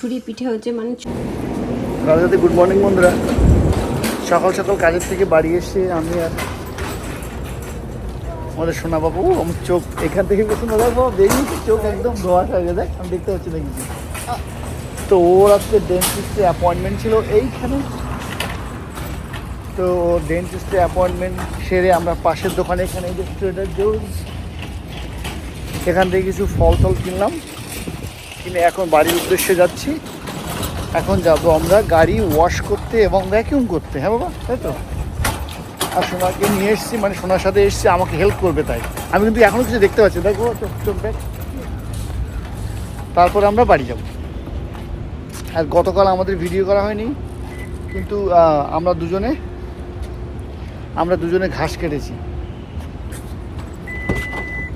ছুরি পিঠে হচ্ছে মানে। রাজাদি গুড মর্নিং বন্ধুরা। সকাল সকাল কাজের থেকে বাড়ি এসে আমি আর আমাদের সোনা বাবু, আমার চোখ এখান থেকে শোনা বাবু বেরিয়ে চোখ একদম ধোয়া হয়ে গেছে, আমি দেখতে পাচ্ছি না কিছু। তো ওর আজকে ডেন্টিস্টের অ্যাপয়েন্টমেন্ট ছিল এইখানে। তো ডেন্টিস্টের অ্যাপয়েন্টমেন্ট সেরে আমরা পাশের দোকানে এখানে এই যে ট্রেডার জোস, এখান থেকে কিছু ফল টল কিনলাম, কিনে এখন বাড়ির উদ্দেশ্যে যাচ্ছি। এখন যাবো আমরা গাড়ি ওয়াশ করতে এবং ভ্যাকিউম করতে। হ্যাঁ বাবা, তাই তো। আর সোনাকে নিয়ে এসেছি, মানে সোনার সাথে এসেছি, আমাকে হেল্প করবে তাই। আমি কিন্তু এখনও কিছু দেখতে পাচ্ছি, দেখো চোখ দেখ। তারপরে আমরা বাড়ি যাব। আর গতকাল আমাদের ভিডিও করা হয়নি, কিন্তু আমরা দুজনে ঘাস কেটেছি,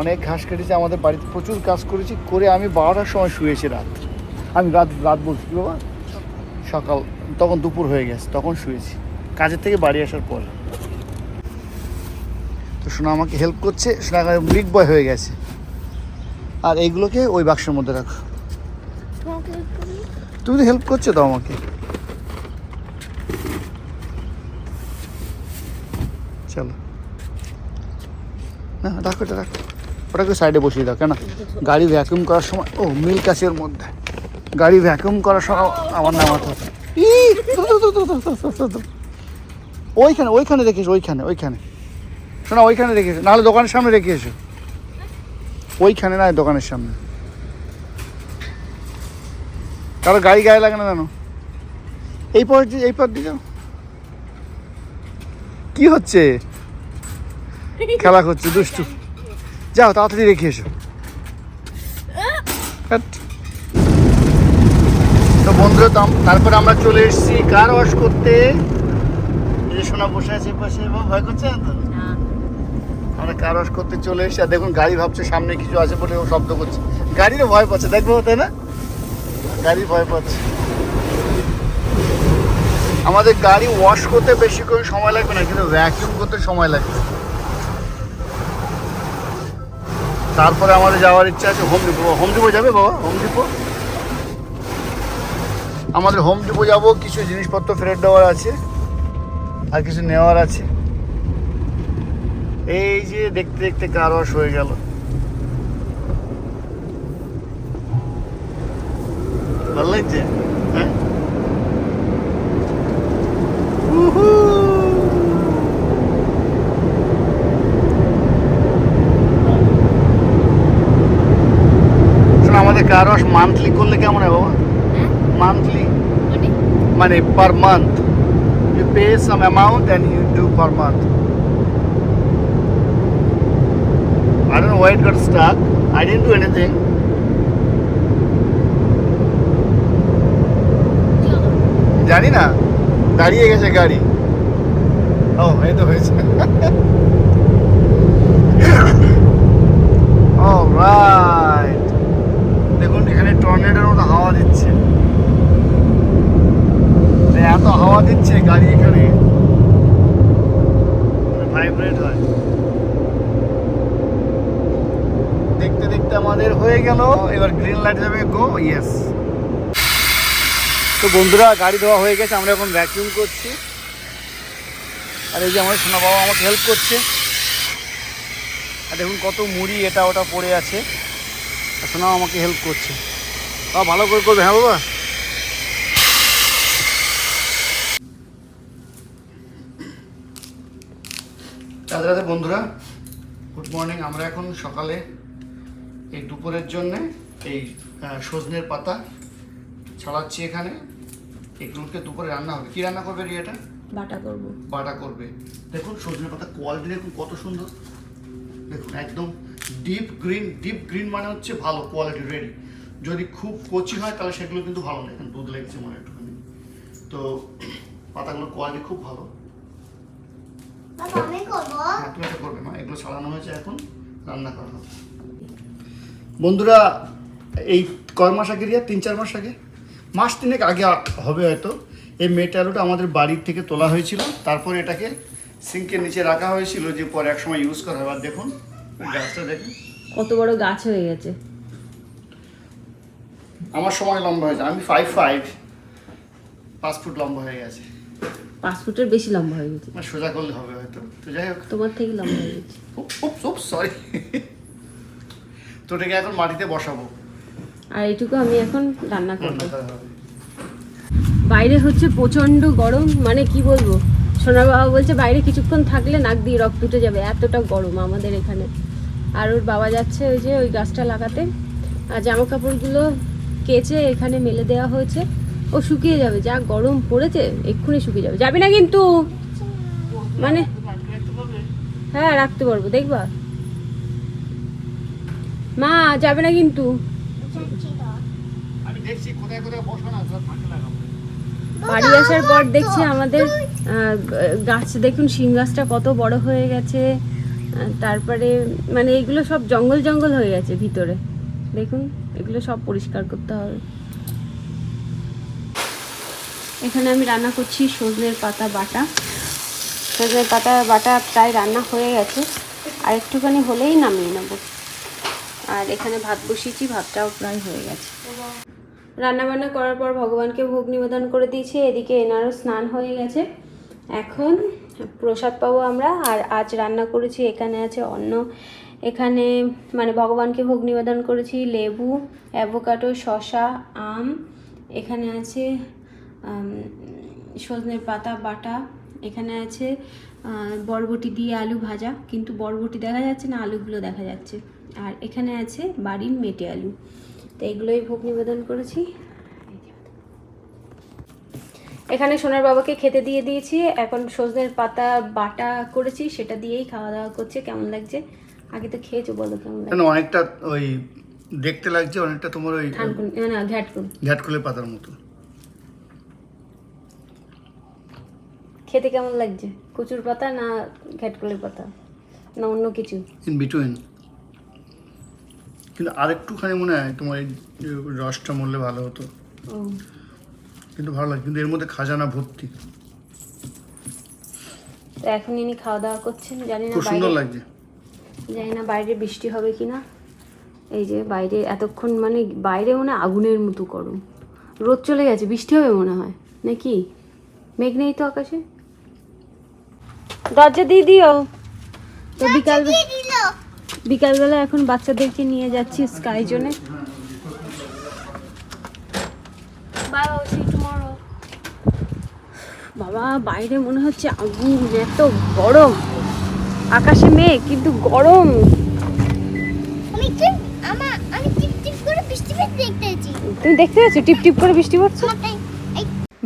অনেক ঘাস কেটেছি। আমাদের বাড়িতে প্রচুর কাজ করেছি, করে আমি 12টার সময় শুয়েছি রাত। আমি রাত বলছি কি বাবা, সকাল তখন দুপুর হয়ে গেছে, তখন শুয়েছি কাজের থেকে বাড়ি আসার পর। তো সোনা আমাকে হেল্প করছে, সোনা বিগ বয় হয়ে গেছে। আর এইগুলোকে ওই বাক্সের মধ্যে রাখো। তুমি তো হেল্প করছো তো আমাকে। চলো না, রাখো এটা, রাখো ওটাকে সাইডে বসিয়ে দাও। কেন গাড়ি ভ্যাকুম করার সময়, ও মিল্ক আছে ওর মধ্যে, গাড়ি ভ্যাকুম করার সময় আমার নাম আছে। ওইখানে রেখে এসো, ওইখানে শোনা, ওইখানে রেখে এসো, নাহলে দোকানের সামনে রেখে এসো। ওইখানে না, দোকানের সামনে। কারো গাড়ি গায়ে লাগে না জানো। এই পর দিয়ে যাও। কি হচ্ছে, খেলা করছে দুষ্টু। যাও তাড়াতাড়ি রেখে এসো। তো বন্ধুরা, তারপরে আমরা চলে এসেছি কার ওয়াশ করতে। এই যে সোনা বসে আছে পাশে, ভয় করছে না তো। আমরা কার ওয়াশ করতে চলে এসেছি। আর দেখুন গাড়ি ভাবছে সামনে কিছু আছে বলে ও শব্দ করছে। গাড়িরও ভয় পাচ্ছে, দেখবো তাই না, গাড়ি ভয় পাচ্ছে। আমাদের গাড়ি ওয়াশ করতে বেশি করে সময় লাগবে না, কিন্তু ভ্যাকিউম করতে সময় লাগবে। তারপরে আমাদের যাওয়ার ইচ্ছা আছে হোম ডিপো যাবে বাবা, হোম ডিপো। আমাদের হোম ডিপো যাবো, কিছু জিনিসপত্র ফেরত দেওয়ার আছে আর কিছু নেওয়ার আছে। এই যে দেখতে দেখতে কার ওয়াশ হয়ে গেল। ভালো লাগছে, হ্যাঁ। আমাদের কার ওয়াশ মান্থলি করলে কেমন হয় বাবা? মান্থলি মানে per month, you pay some amount and you do per month. I don't know why it got stuck. I didn't do anything. জানি না, দাঁড়িয়ে গেছে গাড়ি। ও এই তো হয়েছে। অলরাইট, দেখুন এখানে টর্নেডোর মতো হাওয়া দিচ্ছে, এত হাওয়া দিচ্ছে গাড়ি এখানে ভাইব্রেট হয়। দেখতে দেখতে আমাদের হয়ে গেল, এবার গ্রিন লাইট যাবে, গো ইয়েস। তো বন্ধুরা, গাড়ি ধোয়া হয়ে গেছে, আমরা এখন ভ্যাকিউম করছি। আর এই যে আমার সোনা বাবা আমাকে হেল্প করছে। আর দেখুন কত মুড়ি এটা ওটা পড়ে আছে, আর সোনাও আমাকে হেল্প করছে। বাবা ভালো করে করবে, হ্যাঁ বাবা। রাধে রাধে বন্ধুরা, গুড মর্নিং। আমরা এখন সকালে এই দুপুরের জন্যে এই সজনের পাতা ছাড়াচ্ছি এখানে। এগুলোকে দুপুরে রান্না হবে। কি রান্না করবে রিয়াটা? বাটা করবে। দেখুন সজনের পাতা কোয়ালিটি দেখুন কত সুন্দর। দেখুন একদম ডিপ গ্রিন মানে হচ্ছে ভালো কোয়ালিটি, রেডি। যদি খুব কচি হয় তাহলে সেগুলো কিন্তু ভালো না। এখন দুধ লেগেছে মনে একটুখানি। তো পাতাগুলোর কোয়ালিটি খুব ভালো। তুমি এটা করবে মা, এগুলো ছাড়ানো হয়েছে, এখন রান্না করা হবে। বন্ধুরা, এই কয় মাস আগে রিয়া, 3-4 মাস আগে, মাস 3 আগে হবে হয়তো, এই মেটালুটা আমাদের বাড়ির থেকে তোলা হয়েছিল। তারপর এটাকে সিঙ্কের নিচে রাখা হয়েছিল, যে পরে এক সময় ইউজ করা হবে। আর দেখুন গাছটা, দেখুন কত বড় গাছ হয়ে গেছে। আমার সময় লম্বা হয়েছে, আমি 5'5", 5 ফুট লম্বা হয়ে গেছে। 5 ফুটের বেশি লম্বা হয়ে গেছে। মানে সোজা করলে হবে হয়তো, তো যাই হোক। তোমার থেকে লম্বা হয়ে গেছে। সরি। তো এটাকে এখন মাটিতে বসাবো, আর এইটুকু আমি এখন রান্না করবো। রান্না করা হবে। বাইরে হচ্ছে প্রচণ্ড গরম, মানে কি বলবো, সোনার বাবা বলছে বাইরে কিছুক্ষণ থাকলে নাক দিয়ে রক্ত উঠে যাবে, এতটা গরম আমাদের এখানে। আর ওর বাবা যাচ্ছে ওই যে ওই গাছটা লাগাতে, আর জামা কাপড়গুলো কেচে এখানে মেলে দেওয়া হয়েছে, ও শুকিয়ে যাবে, যা গরম পড়েছে এক্ষুনি শুকিয়ে যাবে। যাবি না কিন্তু, মানে হ্যাঁ রাখতে পারবো, দেখবা মা, যাবে না কিন্তু। আমি দেখছি কোথায় কোথায় বসানো আছে, ফাঁকা লাগাবো। বাড়ি আসার পর দেখছি আমাদের গাছ, দেখুন শিম গাছটা কত বড় হয়ে গেছে। তারপরে মানে এগুলো সব জঙ্গল জঙ্গল হয়ে গেছে ভিতরে, দেখুন এগুলো সব পরিষ্কার করতে হবে। এখানে আমি রান্না করছি সজনের পাতা বাটা। সজনের পাতা বাটা প্রায় রান্না হয়ে গেছে, আর একটুখানি হলেই নামিয়ে নেব। আর এখানে ভাত বসিয়েছি, ভাতটাও প্রায় হয়ে গেছে। রান্নাবান্না করার পর ভগবানকে ভোগ নিবেদন করে দিয়েছি, এদিকে এনারও স্নান হয়ে গেছে। এখন প্রসাদ পাবো আমরা। আর আজ রান্না করেছি, এখানে আছে অন্ন, এখানে মানে ভগবানকে ভোগ নিবেদন করেছি লেবু, অ্যাভোকাডো, শসা, আম, এখানে আছে সজনের পাতা বাটা, এখানে আছে বরবটি দিয়ে আলু ভাজা, কিন্তু বরবটি দেখা যাচ্ছে না, আলুগুলো দেখা যাচ্ছে। আর এখানে আছে বাড়ির মেটে আলু। তো এগুলোই ভোগ নিবেদন করেছি। এখানে সোনার বাবাকে খেতে দিয়ে দিয়েছি, এখন সজনের পাতা বাটা করেছি সেটা দিয়েই খাওয়া দাওয়া করছে। কেমন লাগছে? আগে তো খেয়েছো, বলো কেমন লাগছে? অনেকটা ওই দেখতে লাগছে, অনেকটা তোমার ওই ঘ্যাটকুলের পাতার মতো। খেতে কেমন লাগছে? কচুর পাতা না ঘ্যাটকুলের পাতা না অন্য কিছু? In between. কিন্তু আরেকটুখানি মনে হয় তোমার এই রসটা মরলে ভালো হতো, কিন্তু ভালো লাগে। কিন্তু এর মধ্যে খাজানা ভর্তি। তো এখন ইনি খাওয়া দাওয়া করছেন, জানি না খুব সুন্দর লাগছে। জানি না বাইরে বৃষ্টি হবে কিনা। এই যে বাইরে এতক্ষণ মানে বাইরে মনে আগুনের মতো গরম, রোদ চলে গেছে, বৃষ্টি হবে মনে হয় নাকি? মেঘ নেই তো আকাশে। দরজা দিয়ে দিও। তো বিকালবেলা এখন বাচ্চাদেরকে নিয়ে যাচ্ছি স্কাই জোনে। বাবা বাইরে মনে হচ্ছে আগুন, এত গরম, আকাশে মেঘ কিন্তু গরম। তুমি দেখতে পাচ্ছ টিপ টিপ করে বৃষ্টি পড়ছে।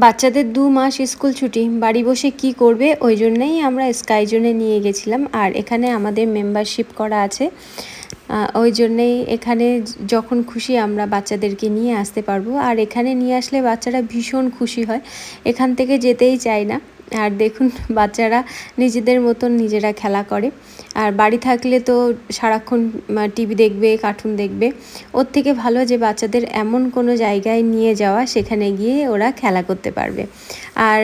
বাচ্চাদের 2 মাস স্কুল ছুটি, বাড়ি বসে কি করবে, ওই জন্যই আমরা স্কাই জোনে নিয়ে গেছিলাম। আর এখানে আমাদের মেম্বারশিপ করা আছে, ওই জন্যেই এখানে যখন খুশি আমরা বাচ্চাদেরকে নিয়ে আসতে পারবো। আর এখানে নিয়ে আসলে বাচ্চারা ভীষণ খুশি হয়, এখান থেকে যেতেই চায় না। আর দেখুন বাচ্চারা নিজেদের মতন নিজেরা খেলা করে। আর বাড়ি থাকলে তো সারাক্ষণ টিভি দেখবে, কার্টুন দেখবে। ওর থেকে ভালো যে বাচ্চাদের এমন কোনো জায়গায় নিয়ে যাওয়া, সেখানে গিয়ে ওরা খেলা করতে পারবে। আর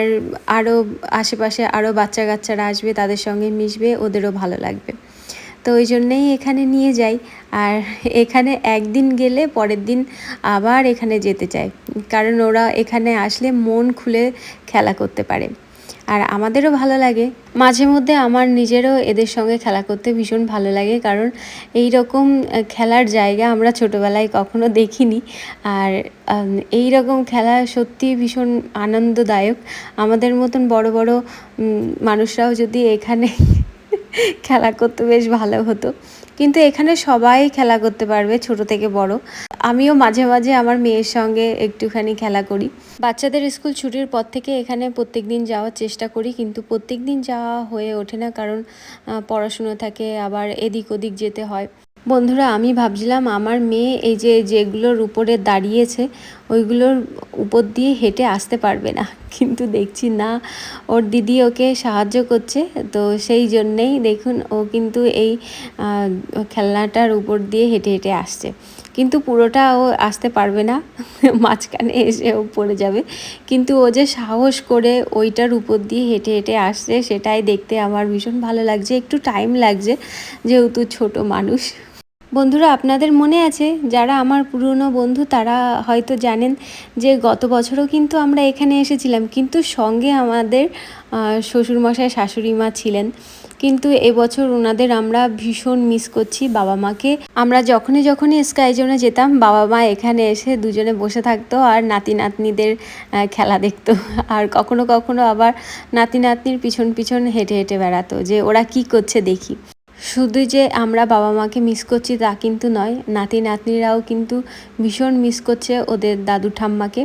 আরও আশেপাশে আরও বাচ্চা কাচ্চারা আসবে, তাদের সঙ্গে মিশবে, ওদেরও ভালো লাগবে। তো ওই জন্যেই এখানে নিয়ে যাই। আর এখানে একদিন গেলে পরের দিন আবার এখানে যেতে চায়, কারণ ওরা এখানে আসলে মন খুলে খেলা করতে পারে। আর আমাদেরও ভালো লাগে, মাঝে মধ্যে আমার নিজেরও এদের সঙ্গে খেলা করতে ভীষণ ভালো লাগে, কারণ এই রকম খেলার জায়গা আমরা ছোটোবেলায় কখনো দেখিনি। আর এই রকম খেলা সত্যি ভীষণ আনন্দদায়ক। আমাদের মতন বড় বড় মানুষরাও যদি এখানে খেলা করতে বেশ ভালো হতো, কিন্তু এখানে সবাই খেলা করতে পারবে, ছোট থেকে বড়। আমিও মাঝে মাঝে আমার মেয়ের সঙ্গে একটুখানি খেলা করি। বাচ্চাদের স্কুল ছুটির পর থেকে এখানে প্রত্যেক দিন যাওয়ার চেষ্টা করি, কিন্তু প্রত্যেক দিন যাওয়া হয়ে ওঠে না, কারণ পড়াশুনো থাকে, আবার এদিক ওদিক যেতে হয়। বন্ধুরা, আমি ভাবছিলাম আমার মেয়ে এই যেগুলোর উপরে দাঁড়িয়েছে ওইগুলোর উপর দিয়ে হেঁটে আসতে পারবে না, কিন্তু দেখছি না, ওর দিদি ওকে সাহায্য করছে। তো সেই জন্যেই দেখুন ও কিন্তু এই খেলনাটার উপর দিয়ে হেঁটে হেঁটে আসছে, কিন্তু পুরোটা ও আসতে পারবে না, মাঝখানে এসে ও পড়ে যাবে। কিন্তু ও যে সাহস করে ওইটার উপর দিয়ে হেঁটে হেঁটে আসছে, সেটাই দেখতে আমার ভীষণ ভালো লাগছে। একটু টাইম লাগছে যেহেতু ছোট মানুষ। বন্ধুরা, আপনাদের মনে আছে, যারা আমার পুরনো বন্ধু তারা হয়তো জানেন যে গত বছরও কিন্তু আমরা এখানে এসেছিলাম, কিন্তু সঙ্গে আমাদের শ্বশুরমশাই শাশুড়ি মা ছিলেন। কিন্তু এবছর ওনাদের আমরা ভীষণ মিস করছি, বাবা মাকে। আমরা যখনই স্কাই জোনে যেতাম, বাবা মা এখানে এসে দুজনে বসে থাকতো আর নাতি নাতনিদের খেলা দেখতো। আর কখনো কখনো আবার নাতি নাতনির পিছন পিছন হেঁটে হেঁটে বেড়াতো যে ওরা কি করছে দেখি। শুধু যে আমরা বাবা মাকে মিস করছি তা কিন্তু নয়, নাতি নাতনিরাও কিন্তু ভীষণ মিস করছে ওদের দাদু ঠাম্মাকে।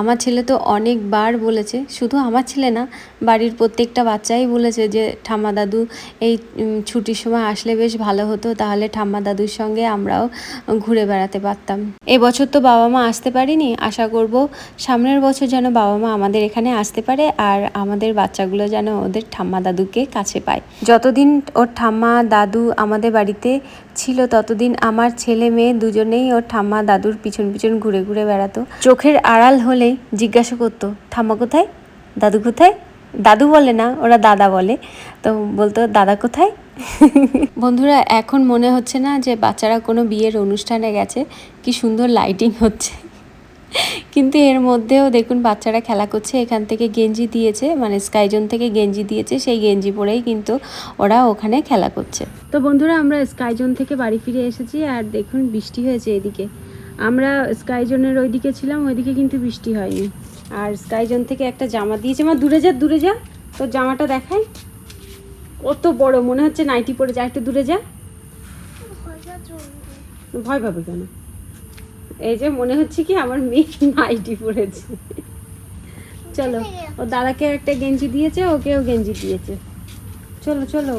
আমার ছেলে তো অনেকবার বলেছে, শুধু আমার ছেলে না, বাড়ির প্রত্যেকটা বাচ্চাই বলেছে যে ঠাম্মা দাদু এই ছুটির সময় আসলে বেশ ভালো হতো, তাহলে ঠাম্মা দাদুর সঙ্গে আমরাও ঘুরে বেড়াতে পারতাম। এবছর তো বাবা মা আসতে পারিনি, আশা করব সামনের বছর যেন বাবা মা আমাদের এখানে আসতে পারে আর আমাদের বাচ্চাগুলো যেন ওদের ঠাম্মা দাদুকে কাছে পায়। যতদিন ওর ঠাম্মা দাদু আমাদের বাড়িতে ছিল ততদিন আমার ছেলে মেয়ে দুজনেই ওর ঠাম্মা দাদুর পিছন পিছন ঘুরে ঘুরে বেড়াতো। চোখের আড়াল হলেই জিজ্ঞাসা করতো, ঠাম্মা কোথায়, দাদু কোথায়। দাদু বলে না, ওরা দাদা বলে, তো বলতো দাদা কোথায়। বন্ধুরা, এখন মনে হচ্ছে না যে বাচ্চারা কোনো বিয়ের অনুষ্ঠানে গেছে, কি সুন্দর লাইটিং হচ্ছে। কিন্তু এর মধ্যেও দেখুন বাচ্চারা খেলা করছে। এখান থেকে গেঞ্জি দিয়েছে, মানে স্কাইজোন থেকে গেঞ্জি দিয়েছে, সেই গেঞ্জি পরেই কিন্তু ওরা ওখানে খেলা করছে। তো বন্ধুরা, আমরা স্কাইজোন থেকে বাড়ি ফিরে এসেছি আর দেখুন বৃষ্টি হয়েছে এদিকে। আমরা স্কাইজোনের ওইদিকে ছিলাম, ওইদিকে কিন্তু বৃষ্টি হয়নি। আর স্কাইজোন থেকে একটা জামা দিয়েছে, মা দূরে যা দূরে যা, তোর জামাটা দেখাই, কত বড়, মনে হচ্ছে নাইটি পরে যা, একটু দূরে যা। ভয় পাবে কেন, এই যে মনে হচ্ছে কি আমার মেয়ে নাইটি পরেছে। চলো, ও দাদাকে একটা গেঞ্জি দিয়েছে, ওকেও গেঞ্জি দিয়েছে, চলো চলো।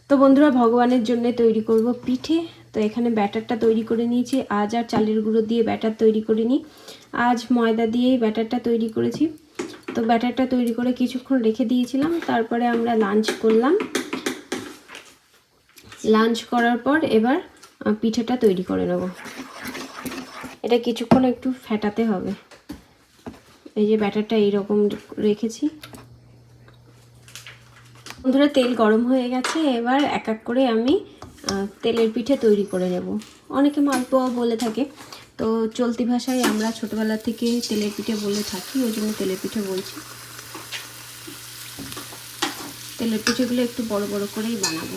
তো বন্ধুরা, ভগবানের জন্য তৈরি করব পিঠে। তো এখানে ব্যাটারটা তৈরি করে নিয়েছি, আজ আর চালের গুঁড়ো দিয়ে ব্যাটার তৈরি করিনি, আজ ময়দা দিয়েই ব্যাটারটা তৈরি করেছি। তো ব্যাটারটা তৈরি করে কিছুক্ষণ রেখে দিয়েছিলাম, তারপরে আমরা লাঞ্চ করলাম। লাঞ্চ করার পর এবার পিঠেটা তৈরি করে নেব। এটা কিছুক্ষণ একটু ফেটাতে হবে। এই যে ব্যাটারটা এইরকম রেখেছি। বন্ধুরা, তেল গরম হয়ে গেছে, এবার এক এক করে আমি তেলের পিঠে তৈরি করে নেব। অনেকে মালপোয়া বলে থাকে, তো চলতি ভাষায় আমরা ছোটোবেলা থেকে তেলের পিঠে বলে থাকি, ওই জন্য তেলের পিঠে বলছি। তেলের পিঠেগুলো একটু বড় বড় করেই বানাবো।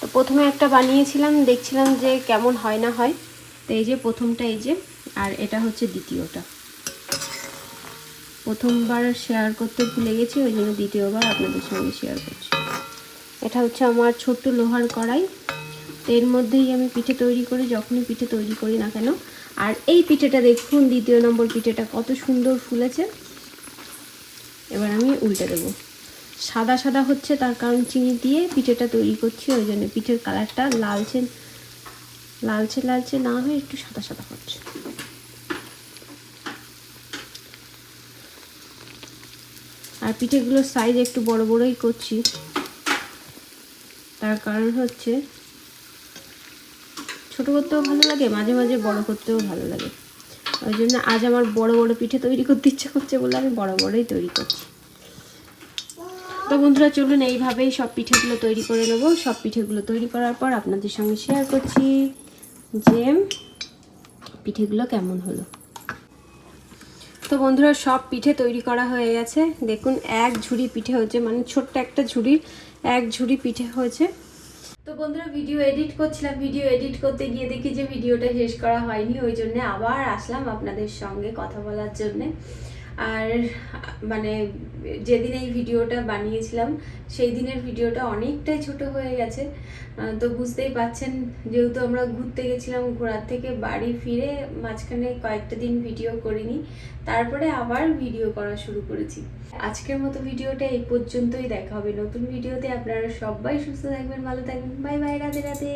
তো প্রথমে একটা বানিয়েছিলাম, দেখছিলাম যে কেমন হয় না হয়। তো এই যে প্রথমটা, এই যে, আর এটা হচ্ছে দ্বিতীয়টা। প্রথমবার শেয়ার করতে ভুলে গেছি, ওই জন্য দ্বিতীয়বার আপনাদের সঙ্গে শেয়ার করছি। এটা হচ্ছে আমার ছোট্ট লোহার কড়াই, তো এর মধ্যেই আমি পিঠে তৈরি করি, যখনই পিঠে তৈরি করি না কেন। আর এই পিঠেটা দেখুন, দ্বিতীয় নম্বর পিঠেটা কত সুন্দর ফুলেছে। এবার আমি উল্টে দেবো। সাদা সাদা হচ্ছে, তার কারণ চিনি দিয়ে পিঠেটা তৈরি করছি, ওই জন্য পিঠের কালারটা লালচে লালচে লালচে না হয়ে একটু সাদা সাদা হচ্ছে। আর পিঠেগুলোর সাইজ একটু বড় বড়ই করছি, তার কারণ হচ্ছে ছোট করতেও ভালো লাগে, মাঝে মাঝে বড় করতেও ভালো লাগে। ওই জন্য আজ আমার বড় বড় পিঠে তৈরি করতে ইচ্ছা করছে বলে আমি বড় বড়ই তৈরি করছি। তো বন্ধুরা, চলুন এইভাবেই সব পিঠেগুলো তৈরি করে নেব। সব পিঠেগুলো তৈরি করার পর আপনাদের সঙ্গে শেয়ার করছি যে পিঠেগুলো কেমন হলো। তো বন্ধুরা, সব পিঠে তৈরি করা হয়ে গেছে। দেখুন এক ঝুড়ি পিঠে হয়েছে, মানে ছোট্ট একটা ঝুড়ির এক ঝুড়ি পিঠে হয়েছে। তো বন্ধুরা, ভিডিও এডিট করছিলাম, ভিডিও এডিট করতে গিয়ে দেখি যে ভিডিওটা শেষ করা হয়নি, ওই জন্য আবার আসলাম আপনাদের সঙ্গে কথা বলার জন্যে। আর মানে যেদিন এই ভিডিওটা বানিয়েছিলাম সেই দিনের ভিডিওটা অনেকটাই ছোট হয়ে গেছে। তো বুঝতেই পাচ্ছেন, যেহেতু আমরা ঘুরতে গেছিলাম, ঘোরার থেকে বাড়ি ফিরে মাঝখানে কয়েকটা দিন ভিডিও করিনি, তারপরে আবার ভিডিও করা শুরু করেছি। আজকের মতো ভিডিওটা এই পর্যন্তই, দেখা হবে নতুন ভিডিওতে। আপনারা সবাই সুস্থ থাকবেন, ভালো থাকবেন, বাই বাই, রাধে রাধে।